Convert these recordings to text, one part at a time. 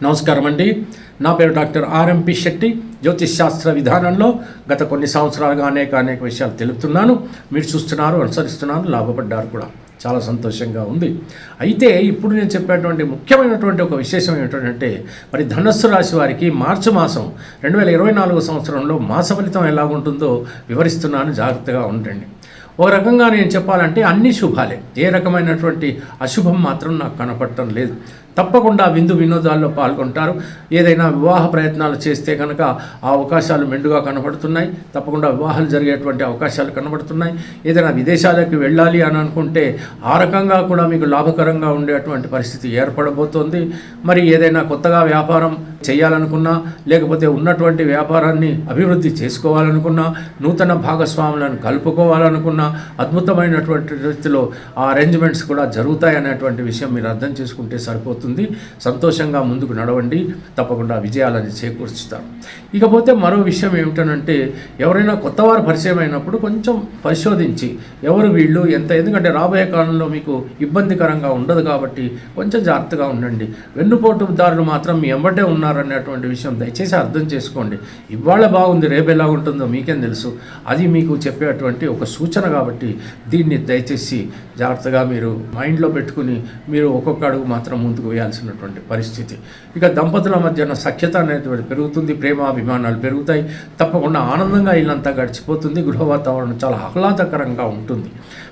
నమస్కారం అండి. నా పేరు డాక్టర్ ఆర్ఎంపి శెట్టి. జ్యోతిష్ శాస్త్ర విధానంలో గత కొన్ని సంవత్సరాలుగా అనేక విషయాలు తెలుపుతున్నాను. మీరు చూస్తున్నారు, అనుసరిస్తున్నారు, లాభపడ్డారు కూడా. చాలా సంతోషంగా ఉంది. అయితే ఇప్పుడు నేను చెప్పేటువంటి ముఖ్యమైనటువంటి ఒక విశేషం ఏమిటంటే, మరి ధనస్సు రాశి వారికి మార్చి మాసం 2024 సంవత్సరంలో మాస ఫలితం ఎలాగుంటుందో వివరిస్తున్నాను. జాగ్రత్తగా ఉండండి. ఒక రకంగా నేను చెప్పాలంటే అన్ని శుభాలే, ఏ రకమైనటువంటి అశుభం మాత్రం నాకు కనపడటం లేదు. తప్పకుండా విందు వినోదాల్లో పాల్గొంటారు. ఏదైనా వివాహ ప్రయత్నాలు చేస్తే కనుక ఆ అవకాశాలు మెండుగా కనబడుతున్నాయి. తప్పకుండా వివాహాలు జరిగేటువంటి అవకాశాలు కనబడుతున్నాయి. ఏదైనా విదేశాలకు వెళ్ళాలి అని అనుకుంటే ఆ రకంగా కూడా మీకు లాభకరంగా ఉండేటువంటి పరిస్థితి ఏర్పడబోతోంది. మరి ఏదైనా కొత్తగా వ్యాపారం చేయాలనుకున్నా, లేకపోతే ఉన్నటువంటి వ్యాపారాన్ని అభివృద్ధి చేసుకోవాలనుకున్నా, నూతన భాగస్వాములను కలుపుకోవాలనుకున్నా అద్భుతమైనటువంటి రీతిలో ఆ అరేంజ్మెంట్స్ కూడా జరుగుతాయి అనేటువంటి విషయం మీరు అర్థం చేసుకుంటే సరిపోతుంది. సంతోషంగా ముందుకు నడవండి, తప్పకుండా విజయాలని చేకూర్చుతారు. ఇకపోతే మరో విషయం ఏమిటనంటే, ఎవరైనా కొత్తవారు పరిచయం అయినప్పుడు కొంచెం పరిశోధించి ఎవరు వీళ్ళు ఎంత, ఎందుకంటే రాబోయే కాలంలో మీకు ఇబ్బందికరంగా ఉండదు కాబట్టి కొంచెం జాగ్రత్తగా ఉండండి. వెన్నుపోటుదారులు మాత్రం మీ ఎంబటే ఉన్నారనేటువంటి విషయం దయచేసి అర్థం చేసుకోండి. ఇవాళ బాగుంది, రేపు ఎలా ఉంటుందో మీకేం తెలుసు. అది మీకు చెప్పేటువంటి ఒక సూచన కాబట్టి దీన్ని దయచేసి జాగ్రత్తగా మీరు మైండ్లో పెట్టుకుని మీరు ఒక్కొక్క అడుగు మాత్రం ముందుకు వేయాల్సినటువంటి పరిస్థితి. ఇక దంపతుల మధ్యన సఖ్యత అనేటువంటి పెరుగుతుంది, ప్రేమాభిమానాలు పెరుగుతాయి. తప్పకుండా ఆనందంగా ఇల్లంతా గడిచిపోతుంది. గృహ వాతావరణం చాలా ఆహ్లాదకరంగా ఉంటుంది.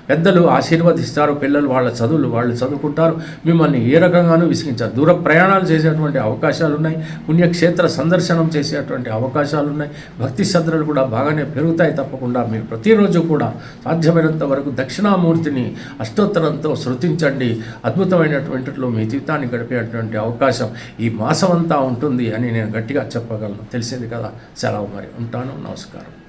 పెద్దలు ఆశీర్వదిస్తారు. పిల్లలు వాళ్ళ చదువులు వాళ్ళు చదువుకుంటారు. మిమ్మల్ని ఏ రకంగానూ విసిగించారు. దూర ప్రయాణాలు చేసేటువంటి అవకాశాలు ఉన్నాయి. పుణ్యక్షేత్ర సందర్శనం చేసేటువంటి అవకాశాలు ఉన్నాయి. భక్తి శ్రద్ధలు కూడా బాగానే పెరుగుతాయి. తప్పకుండా మీరు ప్రతిరోజు కూడా సాధ్యమైనంత వరకు దక్షిణామూర్తిని అష్టోత్తరంతో శృతించండి. అద్భుతమైనటువంటిలో మీ జీవితాన్ని గడిపేటువంటి అవకాశం ఈ మాసం అంతా ఉంటుంది అని నేను గట్టిగా చెప్పగలను. తెలిసింది కదా. సెలవు మరి. ఉంటాను. నమస్కారం.